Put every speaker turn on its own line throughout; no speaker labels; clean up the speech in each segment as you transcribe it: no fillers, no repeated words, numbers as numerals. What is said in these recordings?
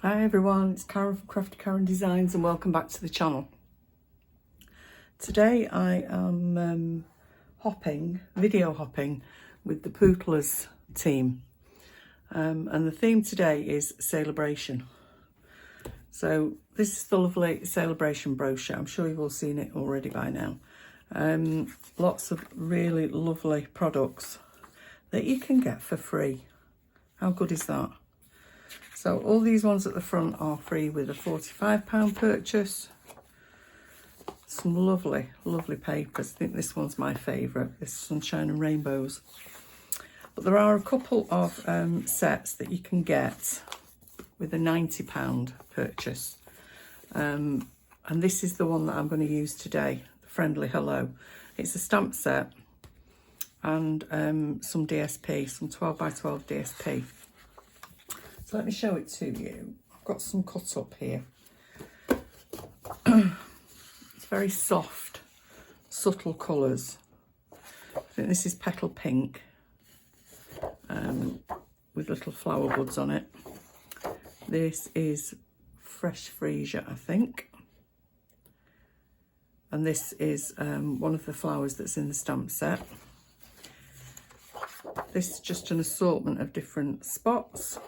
Hi everyone, it's Karen from Crafty Karen Designs and welcome back to the channel. Today I am video hopping with the Pootlers team and the theme today is celebration. So this is the lovely celebration brochure. I'm sure you've all seen it already by now. Lots of really lovely products that you can get for free. How good is that? So all these ones at the front are free with a £45 purchase. Some lovely, lovely papers. I think this one's my favourite, this Sunshine and Rainbows. But there are a couple of sets that you can get with a £90 purchase. And this is the one that I'm going to use today, the Friendly Hello. It's a stamp set and some DSP, some 12x12 DSP. So let me show it to you. I've got some cut up here. It's very soft, subtle colours. I think this is petal pink with little flower buds on it. This is fresh freesia, I think. And this is one of the flowers that's in the stamp set. This is just an assortment of different spots.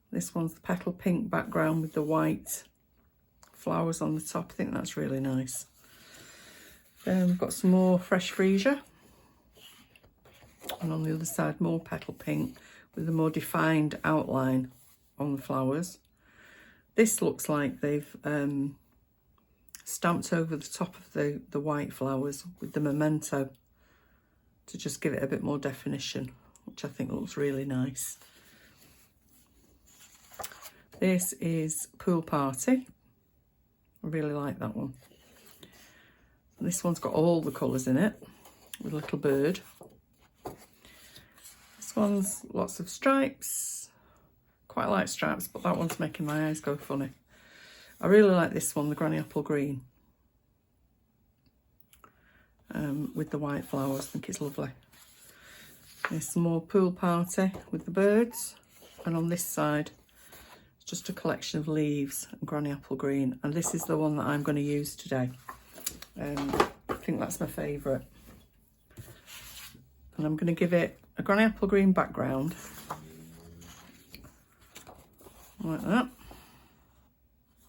This one's the petal pink background with the white flowers on the top. I think that's really nice. Then we've got some more fresh freesia. And on the other side, more petal pink with a more defined outline on the flowers. This looks like they've stamped over the top of the white flowers with the memento to just give it a bit more definition, which I think looks really nice. This is Pool Party. I really like that one. And this one's got all the colours in it with a little bird. This one's lots of stripes. Quite like stripes, but that one's making my eyes go funny. I really like this one, the Granny Apple Green. With the white flowers, I think it's lovely. There's some more Pool Party with the birds. And on this side, just a collection of leaves and Granny Apple Green, and this is the one that I'm going to use today. I think that's my favourite, and I'm going to give it a Granny Apple Green background like that.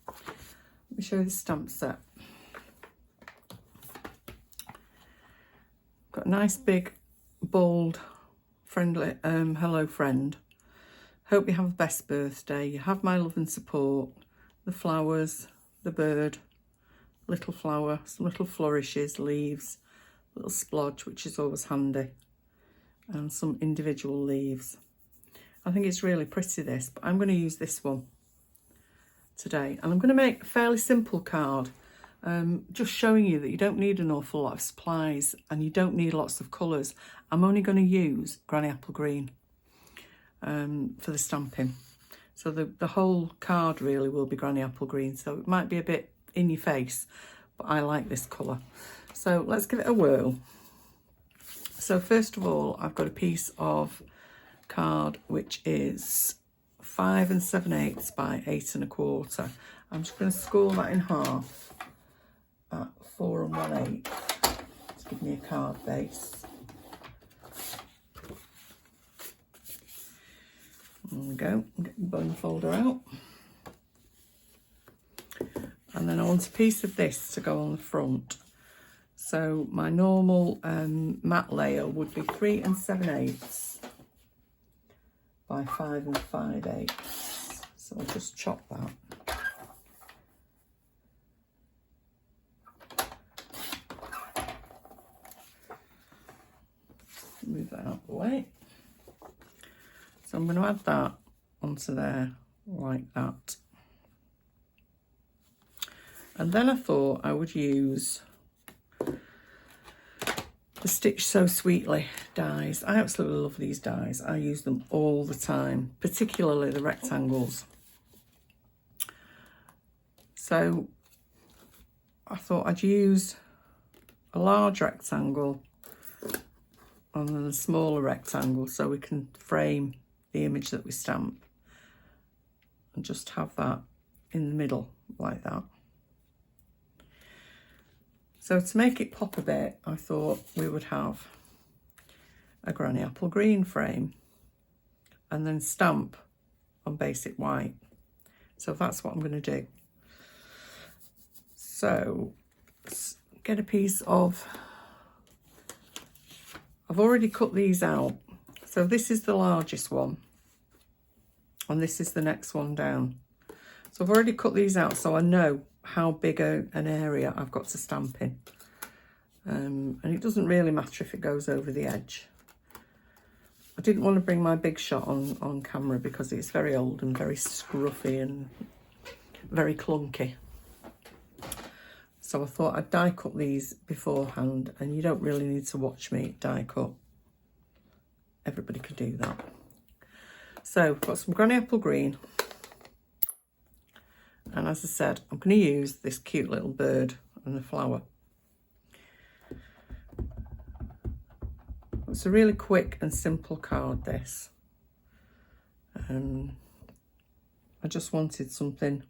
Let me show you the stamp set. Got a nice big bold friendly hello friend. Hope you have the best birthday. You have my love and support. The flowers, the bird, little flower, some little flourishes, leaves, little splodge, which is always handy, and some individual leaves. I think it's really pretty, this, but I'm going to use this one today. And I'm going to make a fairly simple card, just showing you that you don't need an awful lot of supplies and you don't need lots of colours. I'm only going to use Granny Apple Green for the stamping, so the whole card really will be Granny Apple Green, so it might be a bit in your face, but I like this colour. So let's give it a whirl. So first of all, I've got a piece of card which is 5 7/8 by 8 1/4. I'm just going to score that in half at 4 1/8 to give me a card base. There we go, get the bone folder out. And then I want a piece of this to go on the front. So my normal matte layer would be 3 7/8 by 5 5/8. So I'll just chop that. Move that out of the way. So I'm going to add that onto there like that. And then I thought I would use the Stitch So Sweetly dies. I absolutely love these dies. I use them all the time, particularly the rectangles. So I thought I'd use a large rectangle and then a smaller rectangle so we can frame the image that we stamp. and just have that in the middle like that. So to make it pop a bit, I thought we would have a granny apple green frame and then stamp on basic white. So that's what I'm going to do. So let's get a piece of, I've already cut these out. So this is the largest one and this is the next one down. So I've already cut these out so I know how big an area I've got to stamp in. And it doesn't really matter if it goes over the edge. I didn't want to bring my big shot on camera because it's very old and very scruffy and very clunky. So I thought I'd die cut these beforehand, and you don't really need to watch me die cut. Everybody can do that. So I've got some granny apple green. And as I said, I'm going to use this cute little bird and the flower. It's a really quick and simple card, this. I just wanted something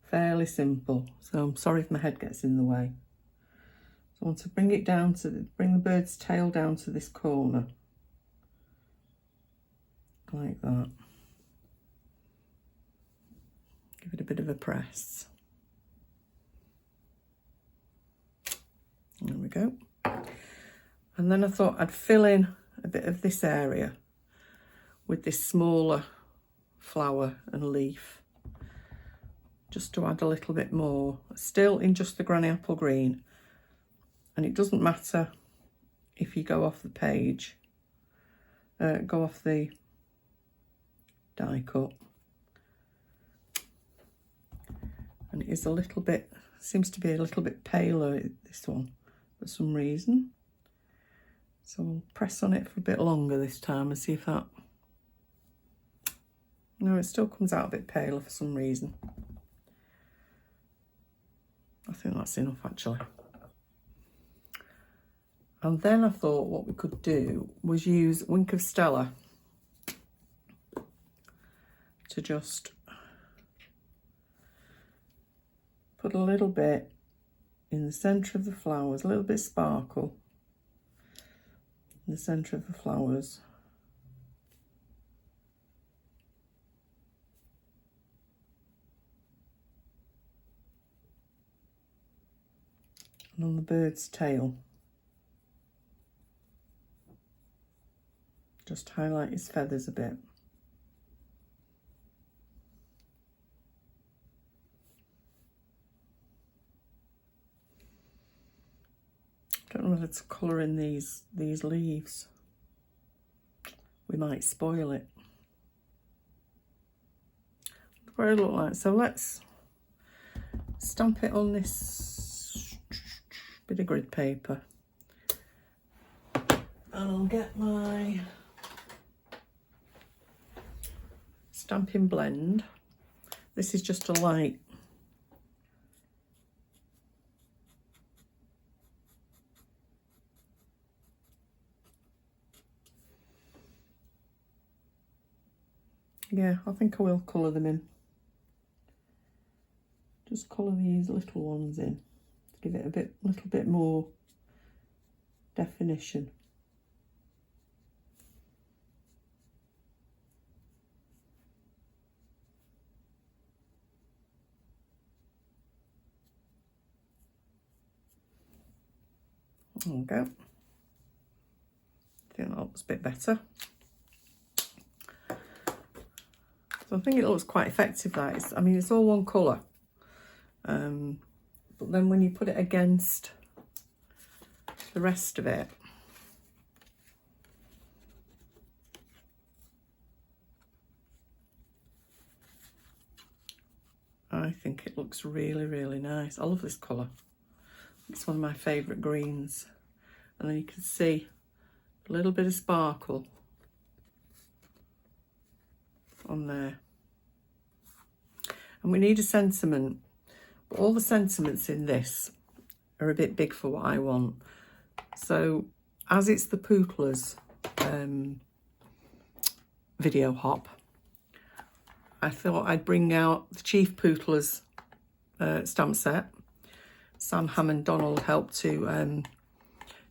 fairly simple. So I'm sorry if my head gets in the way. So I want to bring it down to, bring the bird's tail down to this corner. Like that. Give it a bit of a press. There we go. And then I thought I'd fill in a bit of this area with this smaller flower and leaf, just to add a little bit more, still in just the granny apple green. And it doesn't matter if you go off the page, go off the die cut. And it is a little bit, seems to be a little bit paler, this one, for some reason. So I'll press on it for a bit longer this time and see if that... No, it still comes out a bit paler for some reason. I think that's enough actually. And then I thought what we could do was use Wink of Stella to just put a little bit in the centre of the flowers, a little bit sparkle in the centre of the flowers. And on the bird's tail. Just highlight his feathers a bit. Don't know whether to colour in these leaves. We might spoil it. What do I look like? So let's stamp it on this bit of grid paper. And I'll get my stamping blend. This is just a light. Yeah, I think I will colour them in. Just colour these little ones in to give it a little bit more definition. There we go. I think that looks a bit better. So I think it looks quite effective, that is. I mean, it's all one colour. But then when you put it against the rest of it, I think it looks really, really nice. I love this colour. It's one of my favourite greens. And then you can see a little bit of sparkle on there. And we need a sentiment. But all the sentiments in this are a bit big for what I want. So as it's the Pootlers video hop, I thought I'd bring out the Chief Pootlers stamp set. Sam Hammond Donald helped to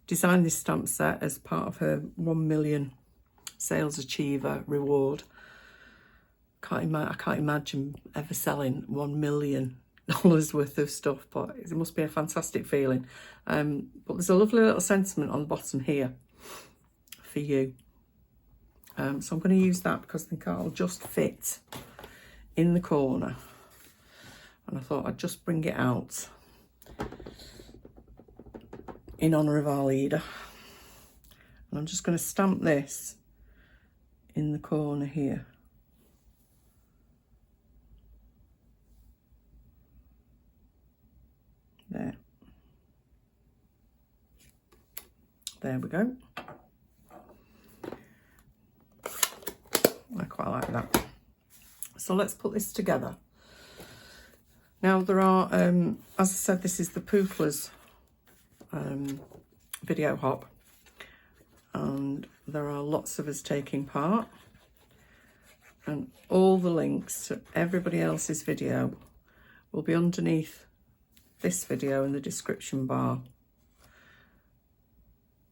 design this stamp set as part of her 1 million sales achiever reward. I can't imagine ever selling $1 million worth of stuff, but it must be a fantastic feeling. But there's a lovely little sentiment on the bottom here for you. So I'm going to use that because I think it'll just fit in the corner. And I thought I'd just bring it out in honour of our leader. And I'm just going to stamp this in the corner here. There we go. I quite like that. So let's put this together. Now there are, as I said, this is the Pootlers video hop, and there are lots of us taking part, and all the links to everybody else's video will be underneath this video in the description bar.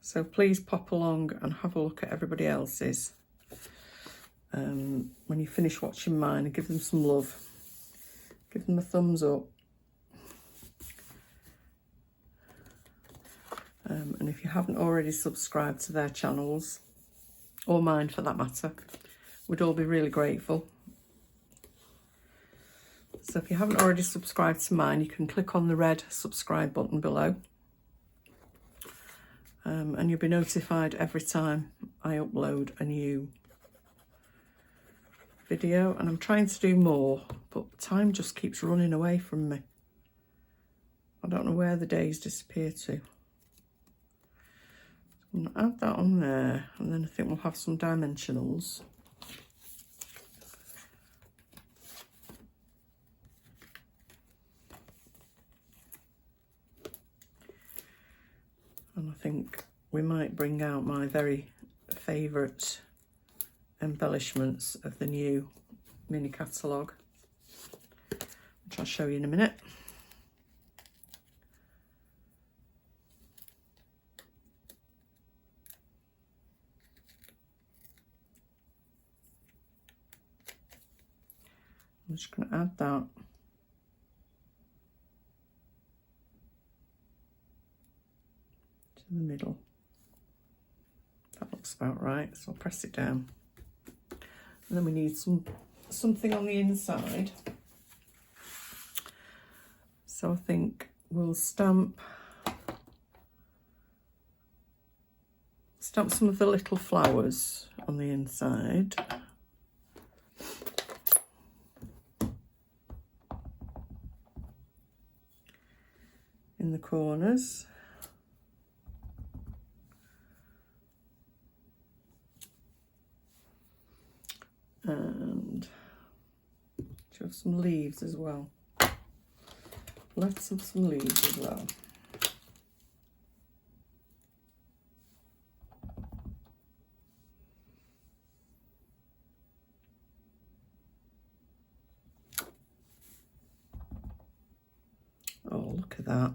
So please pop along and have a look at everybody else's when you finish watching mine, and give them some love. Give them a thumbs up. And if you haven't already subscribed to their channels, or mine for that matter, we'd all be really grateful. So if you haven't already subscribed to mine, you can click on the red subscribe button below. And you'll be notified every time I upload a new video. And I'm trying to do more, but time just keeps running away from me. I don't know where the days disappear to. I'm going to add that on there, and then I think we'll have some dimensionals. And I think we might bring out my very favourite embellishments of the new mini catalogue, which I'll show you in a minute. I'm just going to add that in the middle. That looks about right, so I'll press it down. And then we need something on the inside. So I think we'll stamp some of the little flowers on the inside. In the corners. And have some leaves as well. Let's have some leaves as well. Oh, look at that.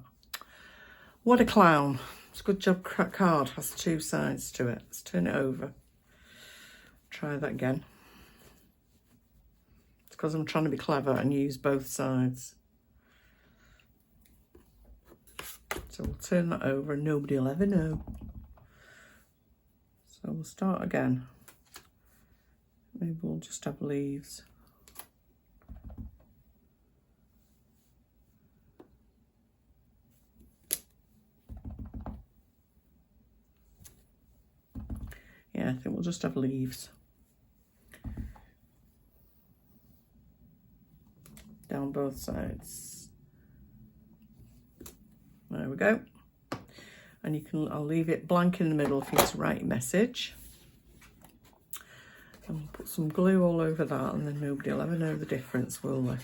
What a clown. It's a good job card has two sides to it. Let's turn it over. Try that again. It's because I'm trying to be clever and use both sides. So we'll turn that over and nobody will ever know. So we'll start again. Maybe we'll just have leaves. Yeah, I think we'll just have leaves. Down both sides. There we go. And you can, I'll leave it blank in the middle for you to write your message. And we'll put some glue all over that, and then nobody will ever know the difference, will they?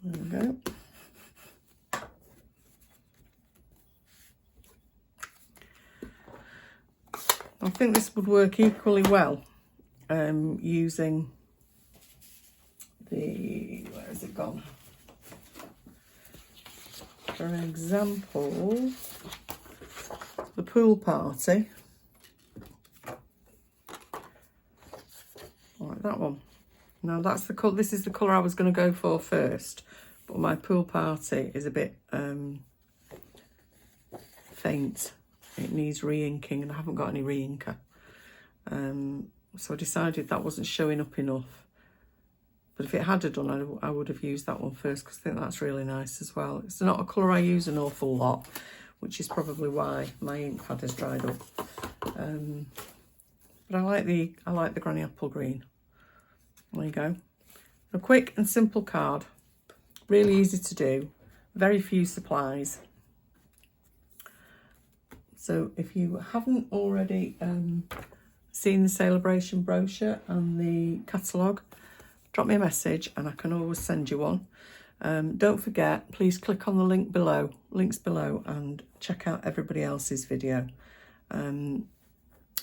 There we go. I think this would work equally well using the, where has it gone? For an example, the pool party. Like that one. Now that's the colour, this is the colour I was going to go for first, but my pool party is a bit faint. It needs re-inking and I haven't got any re-inker. So I decided that wasn't showing up enough. But if it had done, I would have used that one first because I think that's really nice as well. It's not a colour I use an awful lot, which is probably why my ink pad has dried up. But I like the Granny Apple Green. There you go. A quick and simple card. Really easy to do. Very few supplies. So if you haven't already seen the Celebration brochure and the catalogue, drop me a message and I can always send you one. Don't forget, please click on the links below and check out everybody else's video. And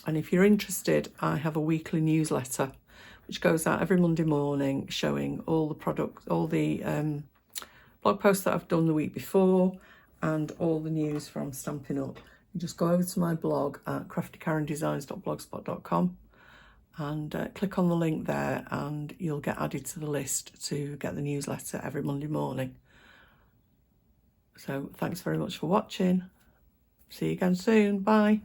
if you're interested, I have a weekly newsletter which goes out every Monday morning showing all the products, all the blog posts that I've done the week before and all the news from Stampin' Up. You just go over to my blog at craftykarendesigns.blogspot.com and click on the link there and you'll get added to the list to get the newsletter every Monday morning. So thanks very much for watching. See you again soon. Bye.